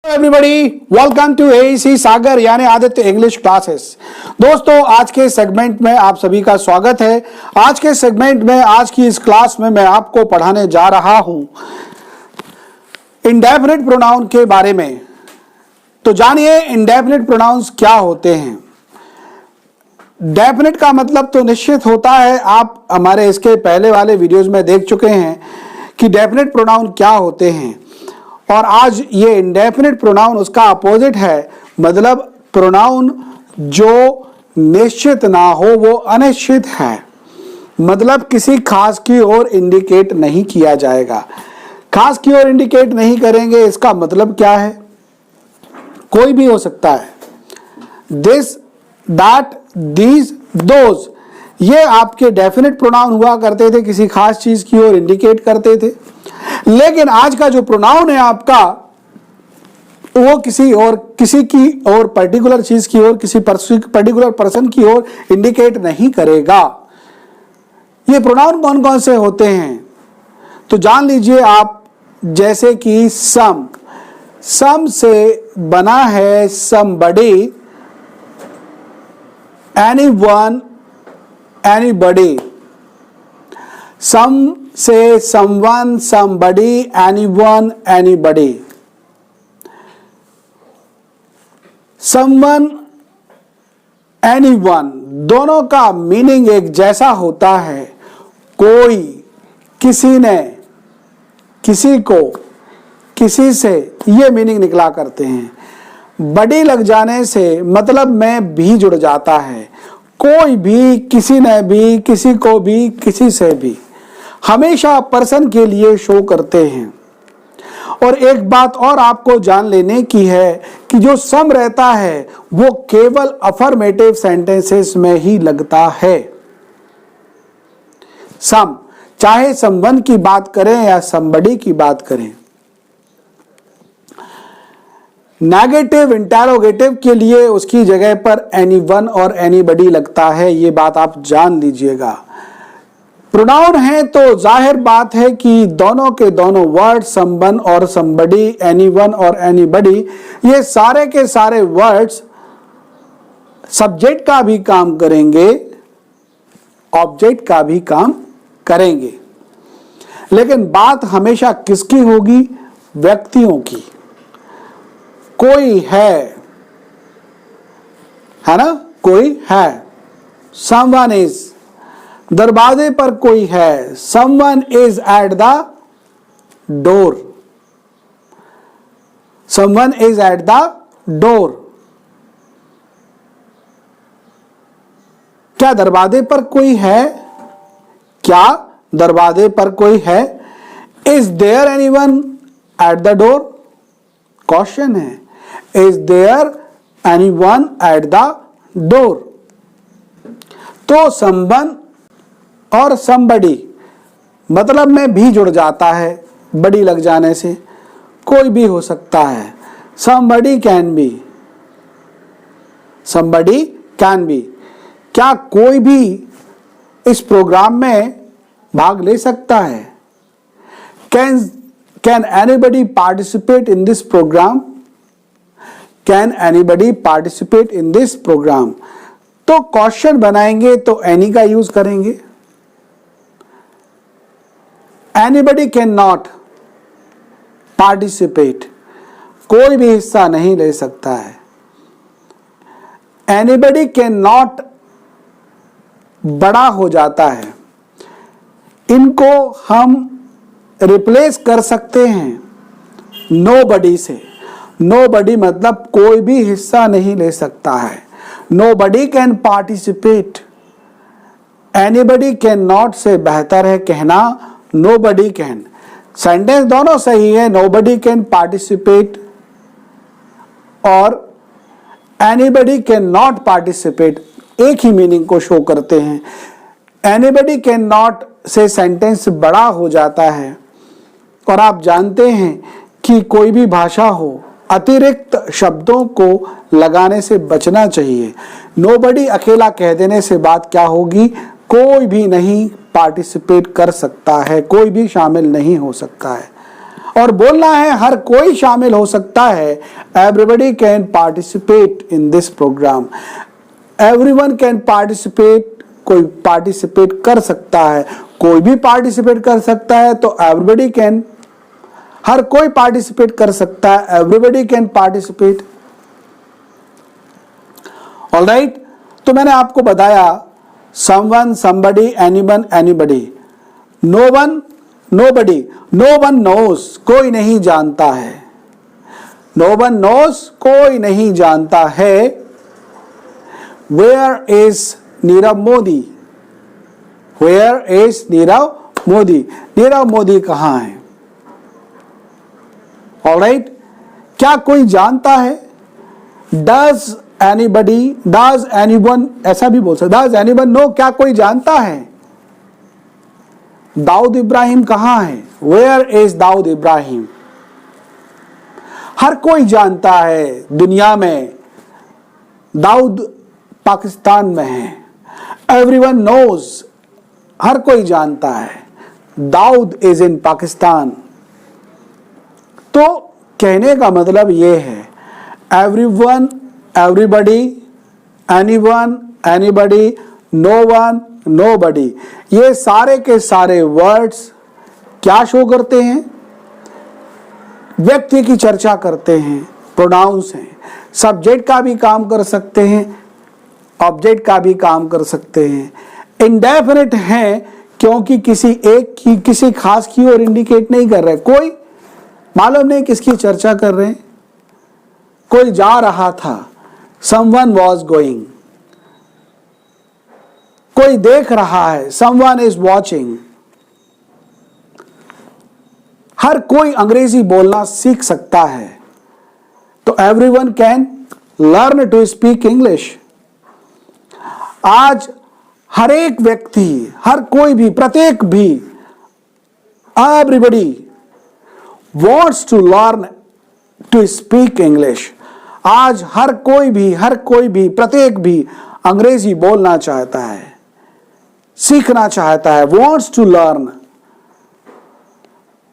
Everybody welcome to AEC सागर यानी Aditya English classes. दोस्तों, आज के सेगमेंट में आप सभी का स्वागत है। आज के सेगमेंट में, आज की इस क्लास में मैं आपको पढ़ाने जा रहा हूं इंडेफिनिट प्रोनाउन के बारे में। तो जानिए इंडेफिनिट प्रोनाउंस क्या होते हैं। डेफिनिट का मतलब तो निश्चित होता है, आप हमारे इसके पहले वाले वीडियोस में देख चुके हैं कि डेफिनिट प्रोनाउन क्या होते हैं। और आज ये इंडेफिनिट प्रोनाउन उसका अपोजिट है, मतलब प्रोनाउन जो निश्चित ना हो वो अनिश्चित है, मतलब किसी खास की ओर इंडिकेट नहीं किया जाएगा। खास की ओर इंडिकेट नहीं करेंगे, इसका मतलब क्या है? कोई भी हो सकता है। दिस, दैट, दीज, दोज, ये आपके डेफिनिट प्रोनाउन हुआ करते थे, किसी खास चीज की ओर इंडिकेट करते थे। लेकिन आज का जो प्रोनाउन है आपका, वो किसी की और पर्टिकुलर चीज की ओर, किसी पर्टिकुलर पर्सन की ओर इंडिकेट नहीं करेगा। ये प्रोनाउन कौन कौन से होते हैं तो जान लीजिए आप। जैसे कि सम से बना है somebody, anyone, anybody। सम से someone, somebody, anyone, anybody। someone, anyone दोनों का मीनिंग एक जैसा होता है। कोई, किसी ने, किसी को, किसी से, ये मीनिंग निकला करते हैं। बड़ी लग जाने से मतलब में भी जुड़ जाता है। कोई भी, किसी ने भी, किसी को भी, किसी से भी, हमेशा पर्सन के लिए शो करते हैं। और एक बात और आपको जान लेने की है कि जो सम रहता है वो केवल अफर्मेटिव सेंटेंसेस में ही लगता है। सम, चाहे समवन की बात करें या समबडी की बात करें। नेगेटिव इंटेरोगेटिव के लिए उसकी जगह पर एनीवन और एनीबडी लगता है, ये बात आप जान लीजिएगा। प्रोनाउन है तो जाहिर बात है कि दोनों के दोनों वर्ड, समवन और समबडी, एनीवन और एनीबडी, ये सारे के सारे वर्ड्स सब्जेक्ट का भी काम करेंगे, ऑब्जेक्ट का भी काम करेंगे। लेकिन बात हमेशा किसकी होगी? व्यक्तियों की। कोई है ना? कोई है। समवन इज, दरवाजे पर कोई है। Someone is eight the door. Someone is eight the door. क्या दरवाजे पर कोई है? क्या दरवाजे पर कोई है? Is there anyone at the door? Question है। Is there anyone at the door? तो समवन और somebody मतलब में भी जुड़ जाता है, बड़ी लग जाने से। कोई भी हो सकता है। somebody can be, somebody can be। क्या कोई भी इस प्रोग्राम में भाग ले सकता है? Can anybody participate in this program? Can anybody participate in this program? तो क्वेश्चन बनाएंगे तो any का यूज करेंगे। Anybody cannot participate, कोई भी हिस्सा नहीं ले सकता है। Anybody cannot बड़ा हो जाता है। इनको हम रिप्लेस कर सकते हैं nobody से। nobody मतलब कोई भी हिस्सा नहीं ले सकता है। nobody can participate, anybody cannot से बेहतर है कहना nobody can। सेंटेंस दोनों सही है, nobody can participate और anybody cannot participate एक ही मीनिंग को शो करते हैं। anybody cannot से सेंटेंस बड़ा हो जाता है। और आप जानते हैं कि कोई भी भाषा हो, अतिरिक्त शब्दों को लगाने से बचना चाहिए। nobody अकेला कह देने से बात क्या होगी? कोई भी नहीं पार्टिसिपेट कर सकता है, कोई भी शामिल नहीं हो सकता है। और बोलना है हर कोई शामिल हो सकता है। Everybody can participate in this programme. Everyone can participate, कोई पार्टिसिपेट कर सकता है, कोई भी पार्टिसिपेट कर सकता है। तो एवरीबडी कैन, हर कोई पार्टिसिपेट कर सकता है। Everybody can participate. ऑलराइट, तो मैंने आपको बताया someone, somebody, anyone, anybody, no one, nobody, no one knows, कोई नहीं जानता है। नो वन नोस, कोई नहीं जानता है। Where is Nirav Modi? Where is Nirav Modi? Nirav Modi कहां है? ऑलराइट, क्या कोई जानता है? डज एनीबडी, डज एनीवन, ऐसा भी बोल सकते, डज एनीवन नो, क्या कोई जानता है? दाऊद इब्राहिम कहां है? Where is Dawood Ibrahim? हर कोई जानता है दुनिया में दाऊद पाकिस्तान में है। एवरीवन नोज, हर कोई जानता है दाऊद इज इन पाकिस्तान। तो कहने का मतलब यह है everyone, everybody, anyone, anybody, no one, nobody, ये सारे के सारे वर्ड्स क्या शो करते हैं? व्यक्ति की चर्चा करते हैं, प्रोनाउंस हैं। सब्जेक्ट का भी काम कर सकते हैं, ऑब्जेक्ट का भी काम कर सकते हैं। इंडेफिनिट हैं क्योंकि किसी एक की, किसी खास की ओर इंडिकेट नहीं कर रहे। कोई मालूम नहीं किसकी चर्चा कर रहे हैं। कोई जा रहा था, someone was going। कोई देख रहा है, someone is watching। हर कोई अंग्रेजी बोलना सीख सकता है। तो everyone can learn to speak English। आज हर एक व्यक्ति, हर कोई भी, प्रत्येक भी, everybody wants to learn to speak English। आज हर कोई भी, प्रत्येक भी अंग्रेजी बोलना चाहता है, सीखना चाहता है। wants to learn,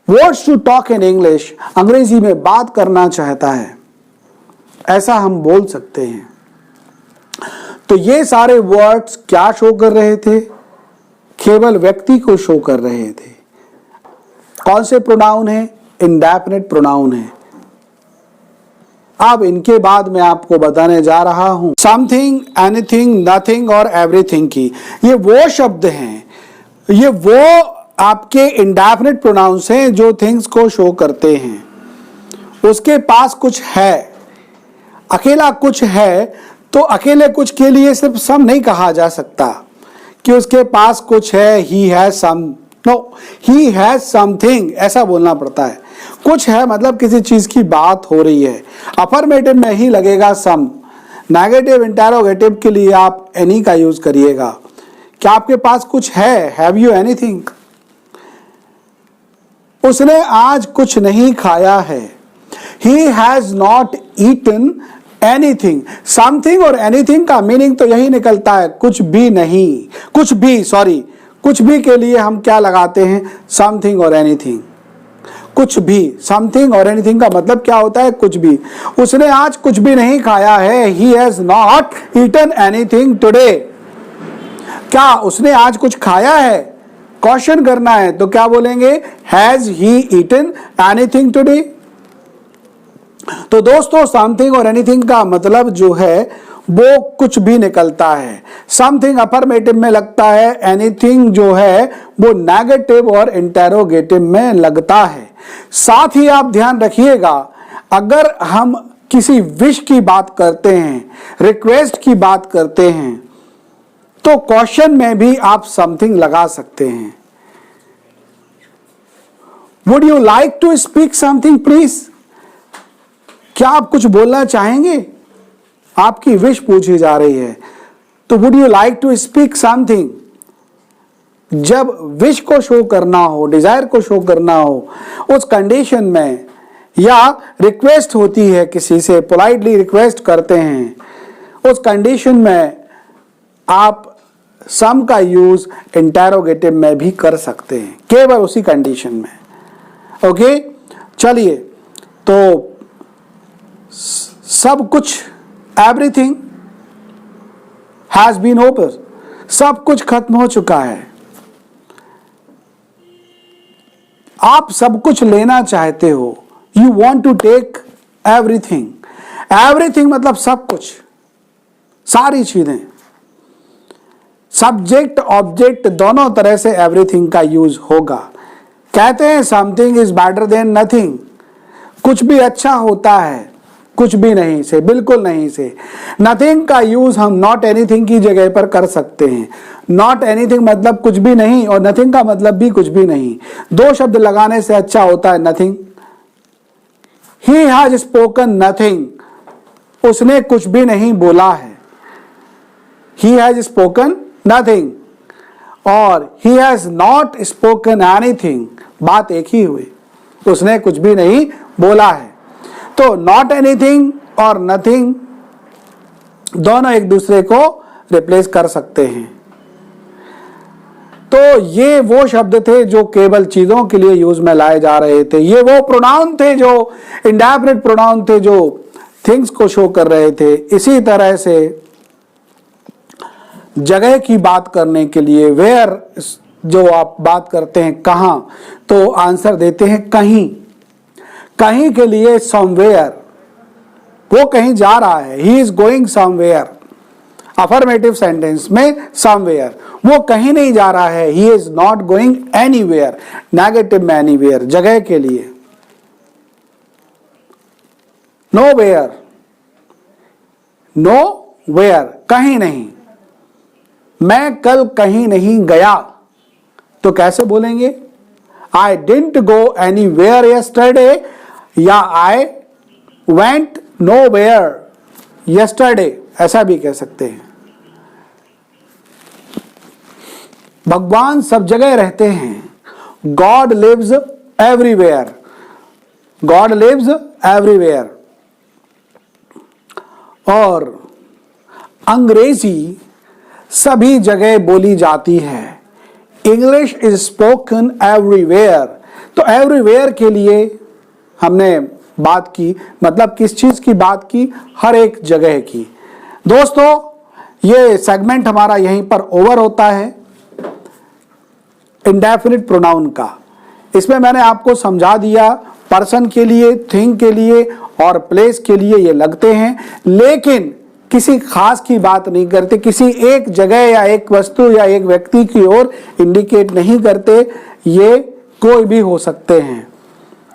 wants to talk in English, अंग्रेजी में बात करना चाहता है, ऐसा हम बोल सकते हैं। तो ये सारे वर्ड्स क्या शो कर रहे थे? केवल व्यक्ति को शो कर रहे थे। कौन से प्रोनाउन है? इंडेफिनिट प्रोनाउन है। अब इनके बाद मैं आपको बताने जा रहा हूं समथिंग, एनीथिंग, नथिंग और एवरीथिंग की। ये वो शब्द हैं, ये वो आपके इंडेफिनिट प्रोनाउंस हैं जो थिंग्स को शो करते हैं। उसके पास कुछ है, अकेला कुछ है, तो अकेले कुछ के लिए सिर्फ सम नहीं कहा जा सकता कि उसके पास कुछ है, he has some. No, he has something, ऐसा बोलना पड़ता है। कुछ है मतलब किसी चीज की बात हो रही है। अफर्मेटिव में ही लगेगा सम। नेगेटिव इंटरोगेटिव के लिए आप एनी का यूज करिएगा। क्या आपके पास कुछ है? Have you anything? उसने आज कुछ नहीं खाया है। He has not eaten anything. Something और एनीथिंग का मीनिंग तो यही निकलता है कुछ भी नहीं, कुछ भी, सॉरी, कुछ भी के लिए हम क्या लगाते हैं? समथिंग और एनीथिंग। कुछ भी, समथिंग और एनीथिंग का मतलब क्या होता है? कुछ भी। उसने आज कुछ भी नहीं खाया है। He has not eaten anything today. क्या उसने आज कुछ खाया है? क्वेश्चन करना है तो क्या बोलेंगे? Has he eaten anything today? तो दोस्तों, समथिंग और एनीथिंग का मतलब जो है वो कुछ भी निकलता है। समथिंग अफर्मेटिव में लगता है, एनीथिंग जो है वो नेगेटिव और इंटेरोगेटिव में लगता है। साथ ही आप ध्यान रखिएगा, अगर हम किसी विश की बात करते हैं, रिक्वेस्ट की बात करते हैं, तो क्वेश्चन में भी आप समथिंग लगा सकते हैं। Would you like to speak something please? क्या आप कुछ बोलना चाहेंगे? आपकी विश पूछी जा रही है, तो would you like to speak something? जब विश को शो करना हो, डिजायर को शो करना हो, उस कंडीशन में, या रिक्वेस्ट होती है किसी से, पोलाइटली रिक्वेस्ट करते हैं, उस कंडीशन में आप सम का यूज इंटेरोगेटिव में भी कर सकते हैं, केवल उसी कंडीशन में। ओके, चलिए, तो सब कुछ, एवरीथिंग हैज बीन ओवर, सब कुछ खत्म हो चुका है। आप सब कुछ लेना चाहते हो, you want to take everything. Everything मतलब सब कुछ, सारी चीजें। सब्जेक्ट ऑब्जेक्ट दोनों तरह से एवरीथिंग का यूज होगा। कहते हैं something is better than nothing, कुछ भी अच्छा होता है कुछ भी नहीं से, बिल्कुल नहीं से। नथिंग का यूज हम नॉट एनीथिंग की जगह पर कर सकते हैं। नॉट एनीथिंग मतलब कुछ भी नहीं, और नथिंग का मतलब भी कुछ भी नहीं। दो शब्द लगाने से अच्छा होता है nothing. He has spoken nothing, उसने कुछ भी नहीं बोला है। ही हैज स्पोकन नथिंग और ही हैज नॉट स्पोकन एनीथिंग, बात एक ही हुई, उसने कुछ भी नहीं बोला है। तो नॉट एनीथिंग और नथिंग दोनों एक दूसरे को रिप्लेस कर सकते हैं। तो ये वो शब्द थे जो केवल चीजों के लिए यूज में लाए जा रहे थे। ये वो प्रोनाउन थे जो इंडेफिनिट प्रोनाउन थे, जो थिंग्स को शो कर रहे थे। इसी तरह से जगह की बात करने के लिए वेयर, जो आप बात करते हैं कहां, तो आंसर देते हैं कहीं। कहीं के लिए समवेयर, वो कहीं जा रहा है, he is going somewhere. Affirmative sentence में समवेयर, वो कहीं नहीं जा रहा है, he is not going anywhere. Negative में एनीवेयर, जगह के लिए नोवेयर, नोवेयर कहीं नहीं। मैं कल कहीं नहीं गया, तो कैसे बोलेंगे? I didn't go anywhere yesterday, या आई वेंट नोवेयर यस्टरडे, ऐसा भी कह सकते हैं। भगवान सब जगह रहते हैं। God lives everywhere, God lives everywhere. और अंग्रेजी सभी जगह बोली जाती है। English is spoken everywhere. तो एवरीवेयर के लिए हमने बात की, मतलब किस चीज की बात की? हर एक जगह की। दोस्तों, ये सेगमेंट हमारा यहीं पर ओवर होता है इंडेफिनिट प्रोनाउन का। इसमें मैंने आपको समझा दिया, पर्सन के लिए, थिंग के लिए और प्लेस के लिए ये लगते हैं, लेकिन किसी खास की बात नहीं करते, किसी एक जगह या एक वस्तु या एक व्यक्ति की ओर इंडिकेट नहीं करते। ये कोई भी हो सकते हैं,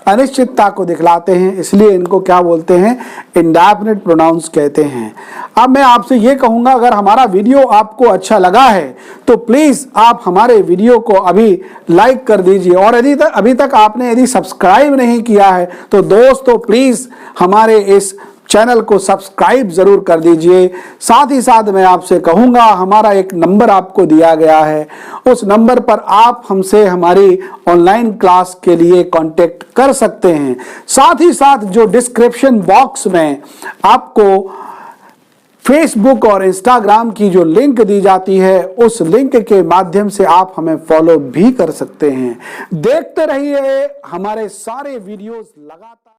अनिश्चितता को दिखलाते हैं, इसलिए इनको क्या बोलते हैं? इंडेफिनिट प्रोनाउंस कहते हैं। अब मैं आपसे ये कहूंगा, अगर हमारा वीडियो आपको अच्छा लगा है तो प्लीज आप हमारे वीडियो को अभी लाइक कर दीजिए, और यदि अभी तक आपने यदि सब्सक्राइब नहीं किया है तो दोस्तों प्लीज हमारे इस चैनल को सब्सक्राइब जरूर कर दीजिए। साथ ही साथ मैं आपसे कहूंगा, हमारा एक नंबर आपको दिया गया है, उस नंबर पर आप हमसे हमारी ऑनलाइन क्लास के लिए कांटेक्ट कर सकते हैं। साथ ही साथ जो डिस्क्रिप्शन बॉक्स में आपको फेसबुक और इंस्टाग्राम की जो लिंक दी जाती है, उस लिंक के माध्यम से आप हमें फॉलो भी कर सकते हैं। देखते रहिए हमारे सारे वीडियोस लगातार।